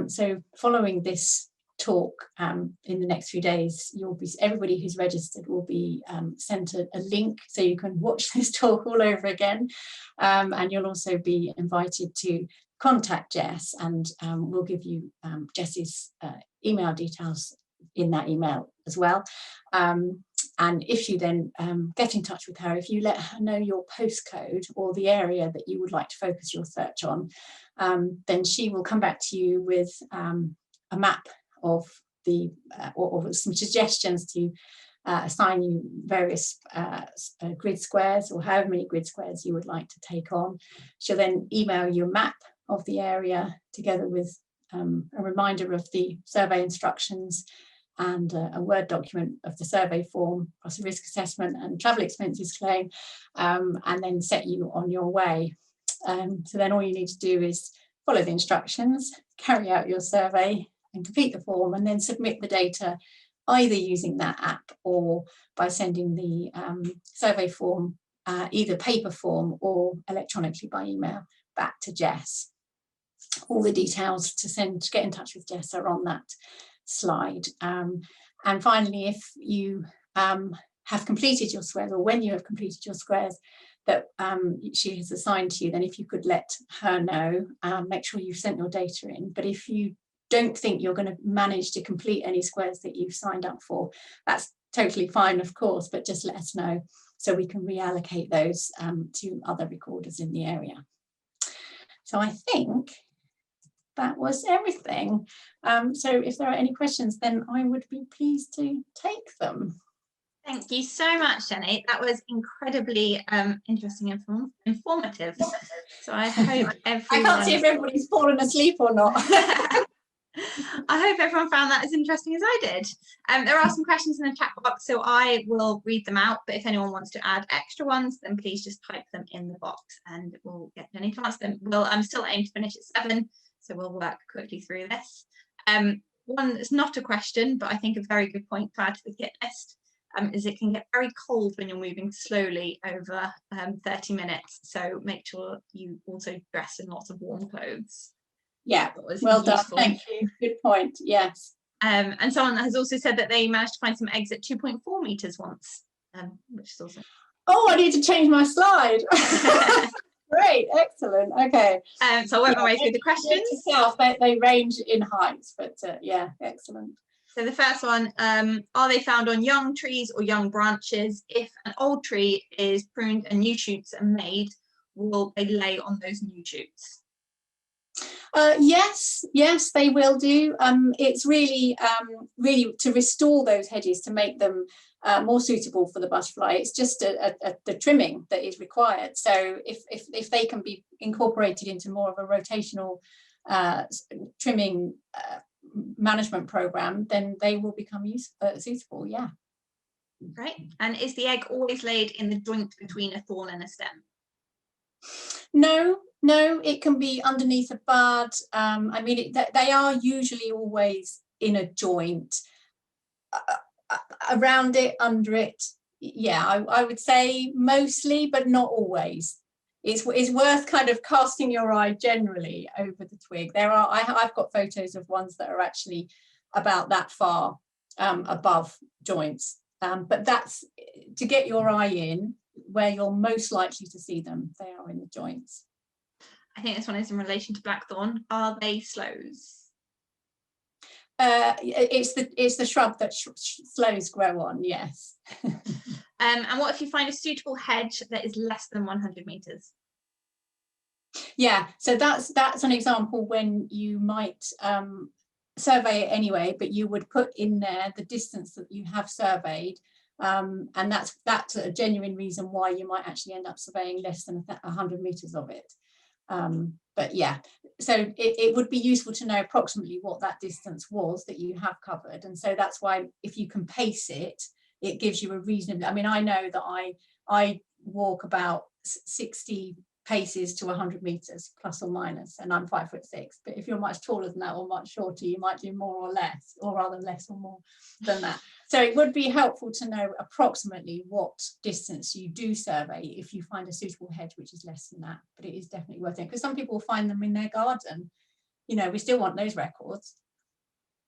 [SPEAKER 2] So following this talk in the next few days, everybody who's registered will be sent a link so you can watch this talk all over again, and you'll also be invited to contact Jess, and we'll give you Jess's email details in that email as well. And if you then get in touch with her, if you let her know your postcode or the area that you would like to focus your search on, then she will come back to you with a map of the or some suggestions to assign you various grid squares, or however many grid squares you would like to take on. She'll then email you a map of the area together with a reminder of the survey instructions and a Word document of the survey form, plus a risk assessment and travel expenses claim, and then set you on your way. So then all you need to do is follow the instructions, carry out your survey and complete the form, and then submit the data either using that app or by sending the survey form, either paper form or electronically by email, back to Jess. All the details to get in touch with Jess are on that slide. And finally, if you have completed your squares, or when you have completed your squares that she has assigned to you, then if you could let her know, make sure you've sent your data in. But if you don't think you're going to manage to complete any squares that you've signed up for, that's totally fine, of course, but just let us know so we can reallocate those to other recorders in the area. So I think that was everything. So if there are any questions, then I would be pleased to take them.
[SPEAKER 1] Thank you so much, Jenny. That was incredibly interesting and informative. So I hope everyone...
[SPEAKER 2] I can't see if everybody's fallen asleep or not.
[SPEAKER 1] I hope everyone found that as interesting as I did. There are some questions in the chat box, so I will read them out, but if anyone wants to add extra ones, then please just type them in the box and we'll get Jenny to answer them. I'm still aiming to finish at 7, so we'll work quickly through this. One that's not a question, but I think a very good point to add to the kit list, is it can get very cold when you're moving slowly over 30 minutes. So make sure you also dress in lots of warm clothes.
[SPEAKER 2] Yeah, well done, thank you, good point, yes.
[SPEAKER 1] And someone has also said that they managed to find some eggs at 2.4 meters once, which is also...
[SPEAKER 2] Oh, I need to change my slide. Great, excellent, okay.
[SPEAKER 1] So I went my way through the questions.
[SPEAKER 2] They range in heights, but yeah, excellent.
[SPEAKER 1] So the first one, are they found on young trees or young branches? If an old tree is pruned and new shoots are made, will they lay on those new shoots?
[SPEAKER 2] Yes, they will do. It's really to restore those hedges, to make them more suitable for the butterfly. It's just the trimming that is required. So if they can be incorporated into more of a rotational trimming management program, then they will become suitable. Yeah.
[SPEAKER 1] Right. And is the egg always laid in the joint between a thorn and a stem?
[SPEAKER 2] No, it can be underneath a bud. I mean, they are usually always in a joint, around it, under it. Yeah, I would say mostly, but not always. It's worth kind of casting your eye generally over the twig. I've got photos of ones that are actually about that far above joints, but that's to get your eye in where you're most likely to see them. They are in the joints.
[SPEAKER 1] I think this one is in relation to Blackthorn. Are they sloes?
[SPEAKER 2] It's the shrub that sloes grow on, yes.
[SPEAKER 1] And what if you find a suitable hedge that is less than 100 meters?
[SPEAKER 2] Yeah, so that's an example when you might survey it anyway, but you would put in there the distance that you have surveyed, and that's a genuine reason why you might actually end up surveying less than 100 meters of it. But yeah, so it would be useful to know approximately what that distance was that you have covered, and so that's why if you can pace it, it gives you a reasonable. I mean, I know that I walk about 60 paces to 100 meters plus or minus, and I'm 5'6", but if you're much taller than that or much shorter, you might do more or less, or rather less or more than that. So it would be helpful to know approximately what distance you do survey if you find a suitable hedge which is less than that, but it is definitely worth it, because some people find them in their garden. You know, we still want those records.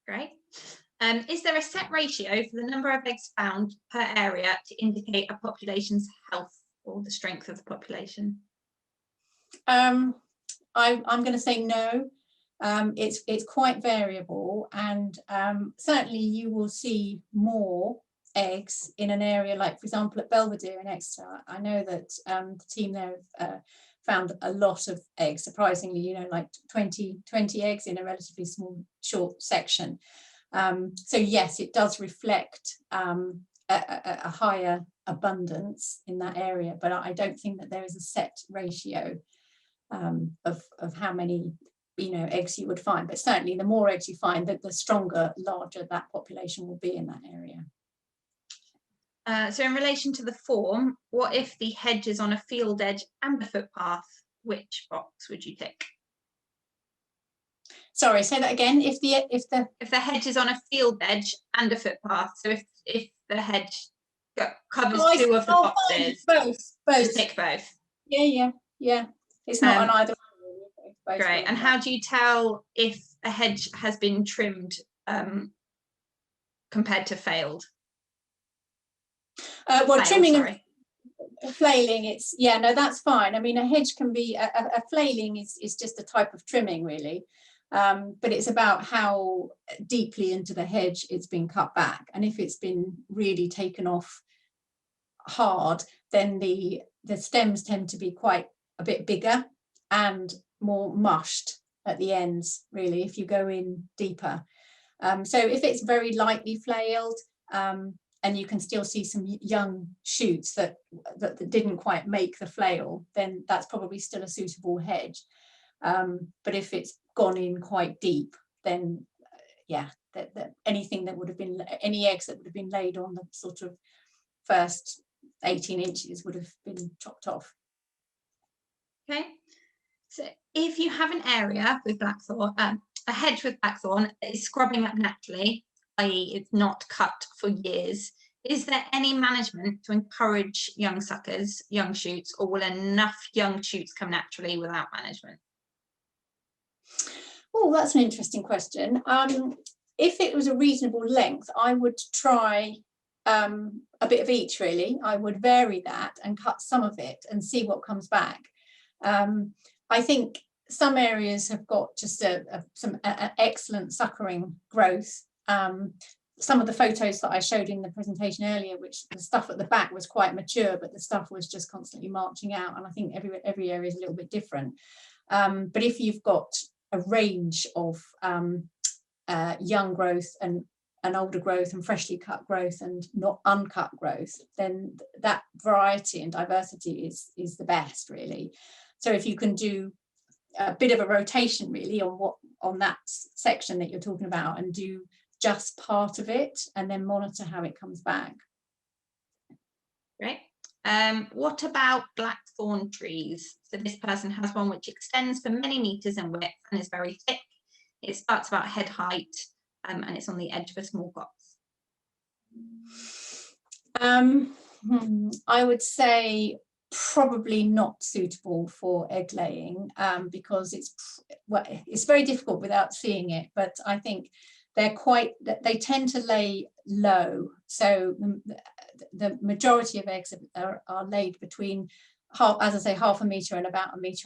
[SPEAKER 1] Great. Is there a set ratio for the number of eggs found per area to indicate a population's health or the strength of the population?
[SPEAKER 2] I'm going to say no. It's quite variable, and certainly you will see more eggs in an area like, for example, at Belvedere in Exeter. I know that the team there found a lot of eggs, surprisingly, you know, like 20 eggs in a relatively small, short section. So yes, it does reflect a higher abundance in that area, but I don't think that there is a set ratio of how many, you know, eggs you would find. But certainly the more eggs you find, the stronger, larger that population will be in that area.
[SPEAKER 1] So in relation to the form, what if the hedge is on a field edge and a footpath? Which box would you tick?
[SPEAKER 2] Sorry, say that again. If the
[SPEAKER 1] hedge is on a field edge and a footpath, so if the hedge covers two of the boxes,
[SPEAKER 2] both.
[SPEAKER 1] Tick both.
[SPEAKER 2] Yeah. It's not an either one.
[SPEAKER 1] Great. And how do you tell if a hedge has been trimmed compared to failed?
[SPEAKER 2] Trimming and flailing, it's no, that's fine. I mean, a hedge can be a flailing is just a type of trimming, really. But it's about how deeply into the hedge it's been cut back, and if it's been really taken off hard, then the stems tend to be quite a bit bigger and more mushed at the ends, really, if you go in deeper. So if it's very lightly flailed, and you can still see some young shoots that didn't quite make the flail, then that's probably still a suitable hedge. But if it's gone in quite deep, then anything that would have been, any eggs that would have been laid on the sort of first 18 inches would have been chopped off.
[SPEAKER 1] Okay, so if you have an area with blackthorn, a hedge with blackthorn that is scrubbing up naturally, i.e. it's not cut for years, is there any management to encourage young suckers, young shoots, or will enough young shoots come naturally without management?
[SPEAKER 2] Oh, that's an interesting question. If it was a reasonable length, I would try a bit of each, really. I would vary that and cut some of it and see what comes back. I think some areas have got just some excellent suckering growth. Some of the photos that I showed in the presentation earlier, which the stuff at the back was quite mature, but the stuff was just constantly marching out. And I think every area is a little bit different. But if you've got a range of young growth and older growth and freshly cut growth and not uncut growth, then that variety and diversity is the best, really. So if you can do a bit of a rotation, really, on that section that you're talking about, and do just part of it and then monitor how it comes back.
[SPEAKER 1] Great. What about blackthorn trees? So this person has one which extends for many meters in width and is very thick. It starts about head height, and it's on the edge of a small copse.
[SPEAKER 2] I would say probably not suitable for egg laying, because it's very difficult without seeing it, but I think they tend to lay low. So the majority of eggs are laid between half a metre and about 1.5 metres.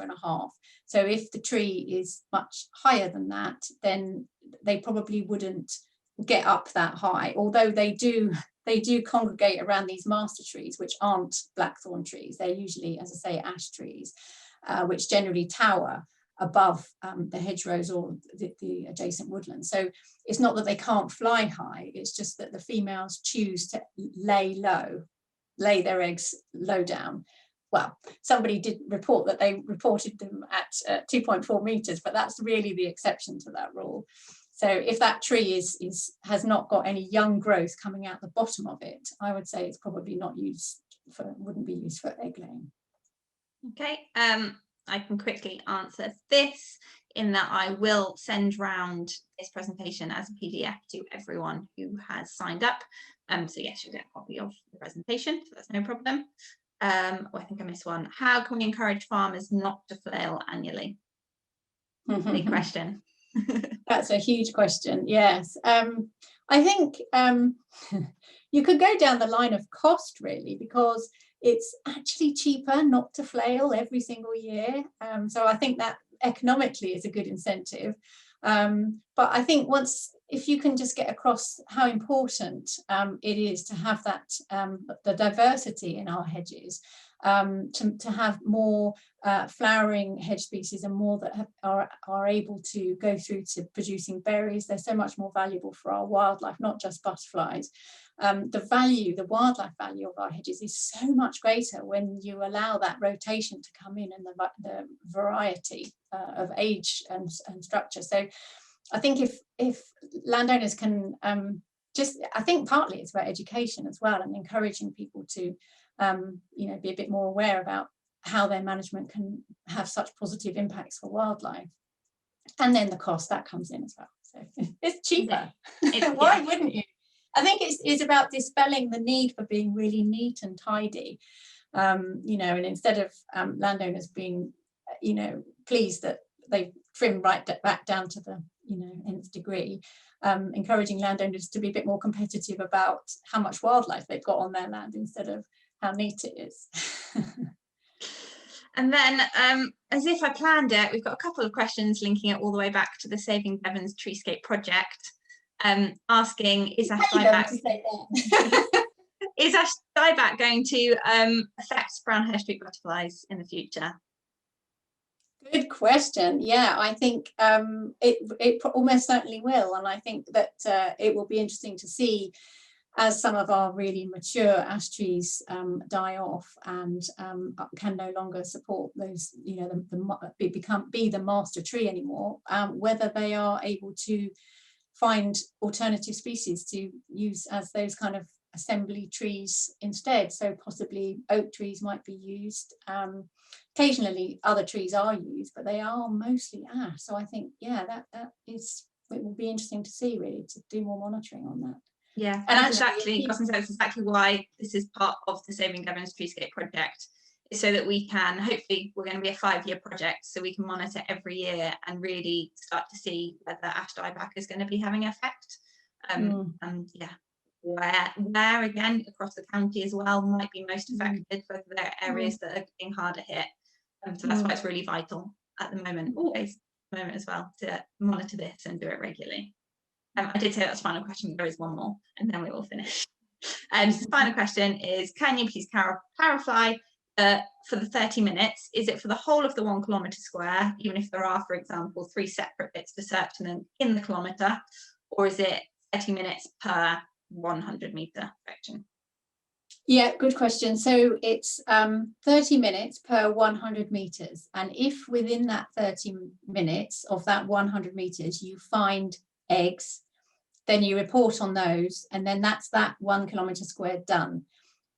[SPEAKER 2] So if the tree is much higher than that, then they probably wouldn't get up that high, although they do congregate around these master trees, which aren't blackthorn trees. They're usually, as I say, ash trees, which generally tower above the hedgerows or the adjacent woodlands. So it's not that they can't fly high, it's just that the females choose to lay their eggs low down. Well, somebody did report that they reported them at 2.4 metres, but that's really the exception to that rule. So if that tree has not got any young growth coming out the bottom of it, I would say it's probably wouldn't be used for egg laying.
[SPEAKER 1] Okay, I can quickly answer this in that I will send round this presentation as a PDF to everyone who has signed up. So yes, you'll get a copy of the presentation, so that's no problem. I think I missed one. How can we encourage farmers not to flail annually? Big question.
[SPEAKER 2] That's a huge question. Yes. I think you could go down the line of cost, really, because it's actually cheaper not to flail every single year. So I think that economically is a good incentive. But I think if you can just get across how important it is to have that the diversity in our hedges, to have more flowering hedge species and more that are able to go through to producing berries. They're so much more valuable for our wildlife, not just butterflies. The wildlife value of our hedges is so much greater when you allow that rotation to come in and the variety of age and structure. So I think if landowners can I think partly it's about education as well, and encouraging people to be a bit more aware about how their management can have such positive impacts for wildlife. And then the cost that comes in as well. So it's cheaper. Why wouldn't you? I think it's about dispelling the need for being really neat and tidy, and instead of landowners being, pleased that they trim right back down to the, nth degree, encouraging landowners to be a bit more competitive about how much wildlife they've got on their land instead of how neat it is.
[SPEAKER 1] And then, as if I planned it, we've got a couple of questions linking it all the way back to the Saving Devon's Treescape project, asking, is ash dieback going to affect brown hairstreak butterflies in the future?
[SPEAKER 2] Good question. Yeah, I think it almost certainly will, and I think that it will be interesting to see as some of our really mature ash trees die off and can no longer support those, be the master tree anymore, whether they are able to find alternative species to use as those kind of assembly trees instead. So possibly oak trees might be used. Occasionally other trees are used, but they are mostly ash. So I think, it will be interesting to see, really, to do more monitoring on that.
[SPEAKER 1] Yeah, and that's exactly why this is part of the Saving Devon's Treescape project, is so that we can, hopefully we're going to be a 5-year project, so we can monitor every year and really start to see whether ash dieback is going to be having an effect. And where again across the county as well might be most affected, whether there are areas that are getting harder hit. So that's why it's really vital at the moment, as well, to monitor this and do it regularly. I did say that's the final question, but there is one more and then we will finish. The final question is, can you please clarify for the 30 minutes, is it for the whole of the 1 kilometre square, even if there are, for example, 3 separate bits for searching in the kilometre, or is it 30 minutes per 100 metre section?
[SPEAKER 2] Yeah, good question. So it's 30 minutes per 100 metres, and if within that 30 minutes of that 100 metres you find eggs, then you report on those, and then that's that 1 kilometre square done.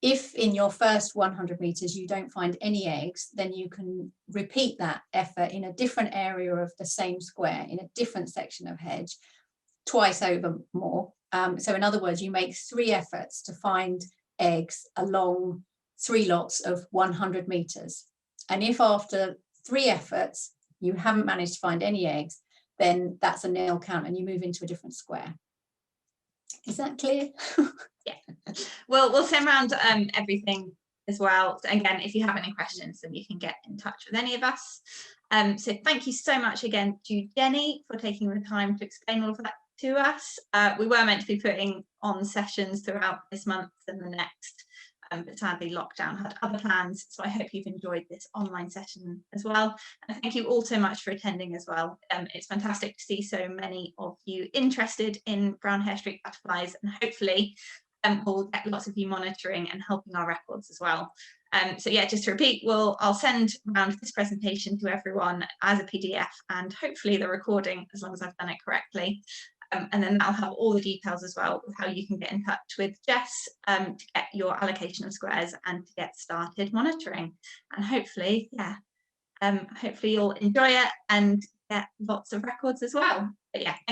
[SPEAKER 2] If in your first 100 metres you don't find any eggs, then you can repeat that effort in a different area of the same square, in a different section of hedge, twice over more. So in other words, you make 3 efforts to find eggs along 3 lots of 100 metres. And if after 3 efforts you haven't managed to find any eggs, then that's a nil count and you move into a different square. Is that clear?
[SPEAKER 1] Yeah. Well, we'll send around everything as well. So again, if you have any questions, then you can get in touch with any of us. So thank you so much again to Jenny for taking the time to explain all of that to us. We were meant to be putting on sessions throughout this month and the next, but sadly lockdown had other plans, so I hope you've enjoyed this online session as well, and thank you all so much for attending as well. It's fantastic to see so many of you interested in brown hairstreak butterflies, and hopefully we'll get lots of you monitoring and helping our records as well. So yeah, just to repeat, I'll send around this presentation to everyone as a PDF, and hopefully the recording, as long as I've done it correctly. And then that'll have all the details as well with how you can get in touch with Jess to get your allocation of squares and to get started monitoring. And hopefully, hopefully you'll enjoy it and get lots of records as well. But yeah.